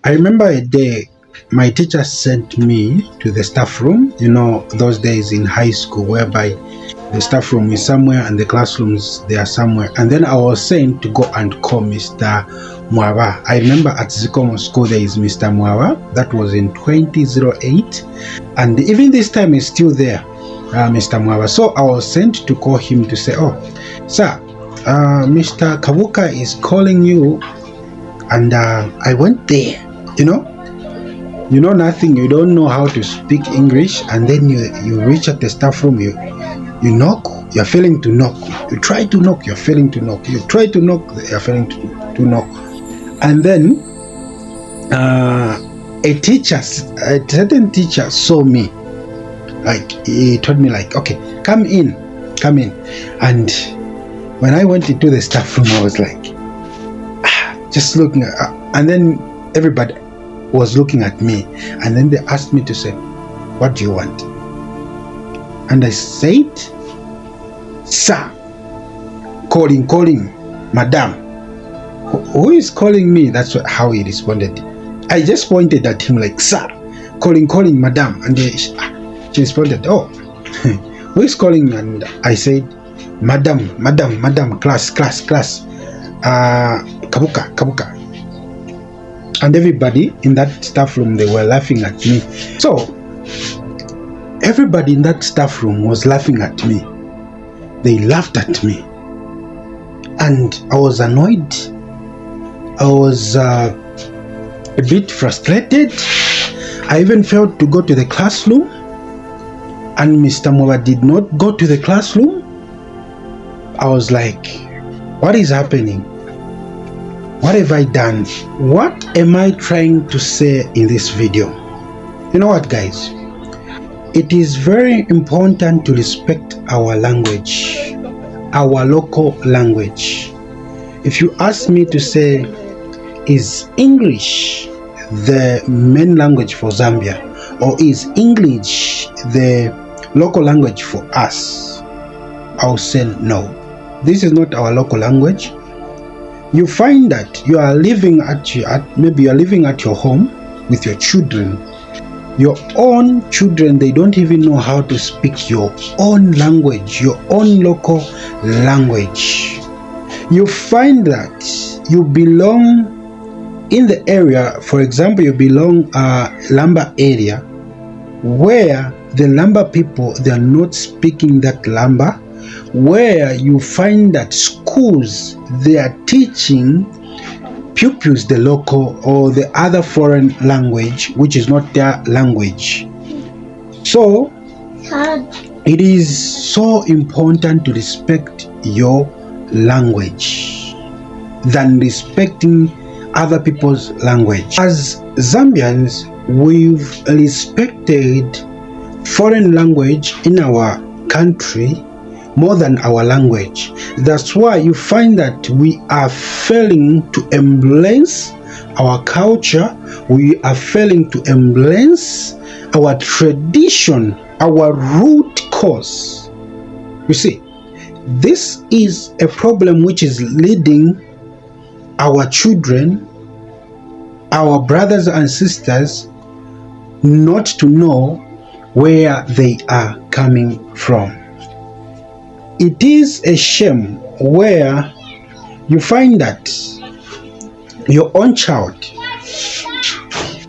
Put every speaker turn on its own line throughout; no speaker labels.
I remember a day my teacher sent me to the staff room, those days in high school whereby the staff room is somewhere and the classrooms they are somewhere. And then I was sent to go and call Mr. Mwaba. I remember at Zikomo school there is Mr. Mwaba. That was in 2008. And even this time he's still there, Mr. Mwaba. So I was sent to call him to say, oh, sir, Mr. Kabuka is calling you. And I went there, you know nothing, you don't know how to speak English, and then you reach at the staff room, you knock, you're failing to knock, you try to knock, you're failing to knock, you try to knock, you're failing to knock. And then a certain teacher saw me, like he told me like, okay, come in. And when I went into the staff room, I was like just looking and then everybody was looking at me, and then they asked me to say, what do you want? And I said, sir, calling, madam. Who is calling me? That's how he responded. I just pointed at him like, sir, calling, madam. And she responded, oh, who is calling? And I said, madam, class, Kabuka. And everybody in that staff room, they were laughing at me. So everybody in that staff room was laughing at me. They laughed at me, and I was annoyed. I was a bit frustrated. I even failed to go to the classroom, and Mr. Mola did not go to the classroom. I was like, what is happening? What have I done? What am I trying to say in this video? You know what, guys? It is very important to respect our language, our local language. If you ask me to say, is English the main language for Zambia, or is English the local language for us? I'll say no. This is not our local language. You find that you are living maybe you are living at your home with your children. Your own children, they don't even know how to speak your own language, your own local language. You find that you belong in the area, for example, you belong Lamba area, where the Lamba people, they are not speaking that Lamba, where you find that schools, they are teaching pupils the local or the other foreign language, which is not their language. So it is so important to respect your language than respecting other people's language. As Zambians, we've respected foreign language in our country more than our language. That's why you find that we are failing to embrace our culture, we are failing to embrace our tradition, our root cause. You see, this is a problem which is leading our children, our brothers and sisters, not to know where they are coming from. It is a shame where you find that your own child,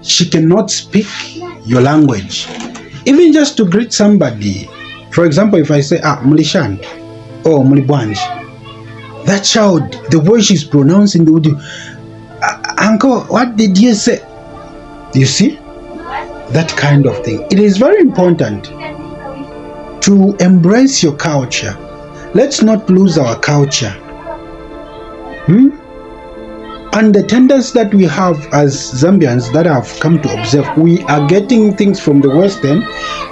she cannot speak your language. Even just to greet somebody. For example, if I say, Mulishan or Mulibwanj, that child, the way she's pronouncing the word, uncle, what did you say? You see? That kind of thing. It is very important to embrace your culture. Let's not lose our culture. And the tendency that we have as Zambians that have come to observe, we are getting things from the Western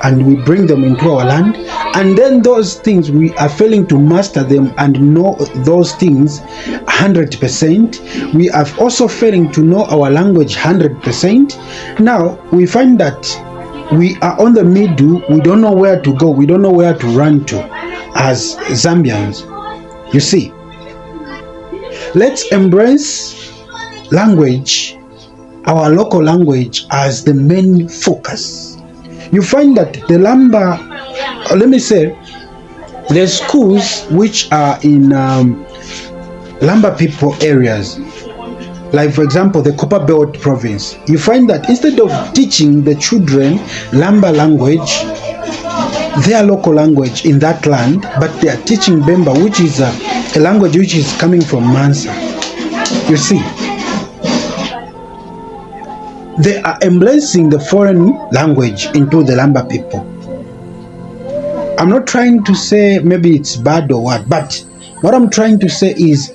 and we bring them into our land, and then those things we are failing to master them and know those things 100%. We are also failing to know our language 100%. Now we find that we are on the middle. We don't know where to go. We don't know where to run to as Zambians. You see, let's embrace language our local language as the main focus. You find that the Lamba, let me say, the schools which are in Lamba people areas, like for example the Copper Belt province, you find that instead of teaching the children Lamba language, their local language in that land, but they are teaching Bemba, which is a language which is coming from Mansa. You see, they are embracing the foreign language into the Lamba people. I'm not trying to say maybe it's bad or what, but what I'm trying to say is,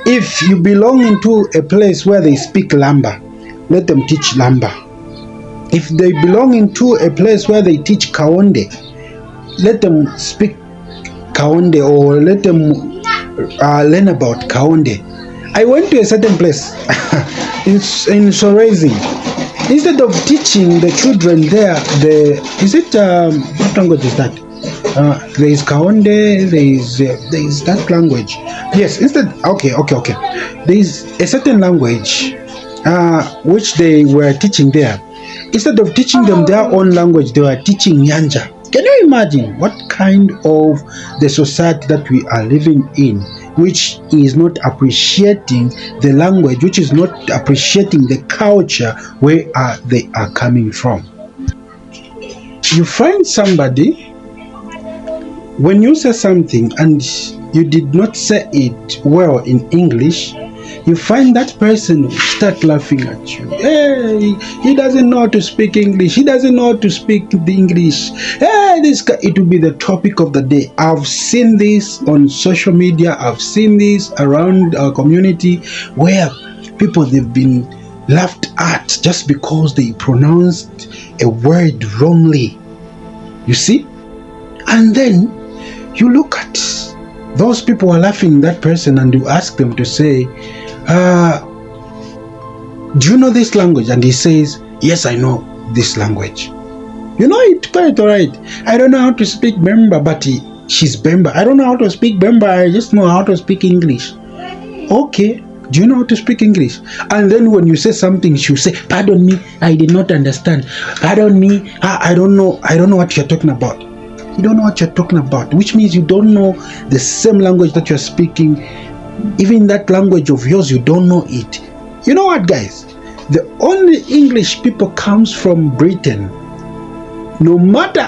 if you belong into a place where they speak Lamba, let them teach Lamba. If they belong into a place where they teach Kaonde, let them speak Kaonde, or let them learn about Kaonde. I went to a certain place in Sorezi. Instead of teaching the children there, what language is that? There is Kaonde, there is that language. Yes, instead, okay. There is a certain language which they were teaching there. Instead of teaching them their own language, they were teaching Nyanja. Can you imagine what kind of the society that we are living in, which is not appreciating the language, which is not appreciating the culture where they are coming from? You find somebody, when you say something and you did not say it well in English, you find that person will start laughing at you. Hey, he doesn't know how to speak English. He doesn't know how to speak the English. Hey, this guy, it will be the topic of the day. I've seen this on social media. I've seen this around our community where people, they've been laughed at just because they pronounced a word wrongly. You see? And then you look at those people who are laughing at that person and you ask them to say, do you know this language? And he says, yes, I know this language. You know it quite alright. I don't know how to speak Bemba, but she's Bemba. I don't know how to speak Bemba, I just know how to speak English. Okay, do you know how to speak English? And then when you say something, she'll say, pardon me, I did not understand. Pardon me, I don't know what you're talking about. You don't know what you're talking about, which means you don't know the same language that you're speaking. Even that language of yours, you don't know it. You know what, guys? The only English people comes from Britain. No matter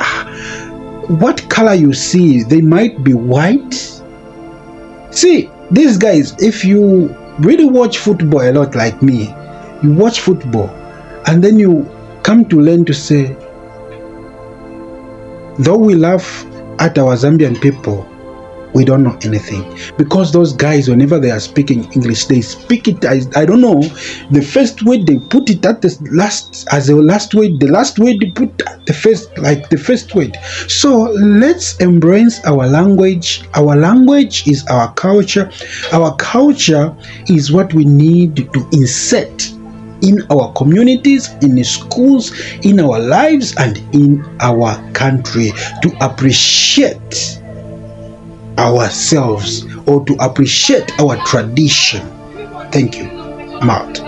what color you see, they might be white. See, these guys, if you really watch football a lot like me, you watch football and then you come to learn to say, though we laugh at our Zambian people, we don't know anything. Because those guys, whenever they are speaking English, they speak it as, I don't know, the first word they put it at the last, as the last word, the last word they put at the first, like the first word. So let's embrace our language. Our language is our culture. Our culture is what we need to insert in our communities, in the schools, in our lives, and in our country, to appreciate ourselves or to appreciate our tradition. Thank you. I'm out.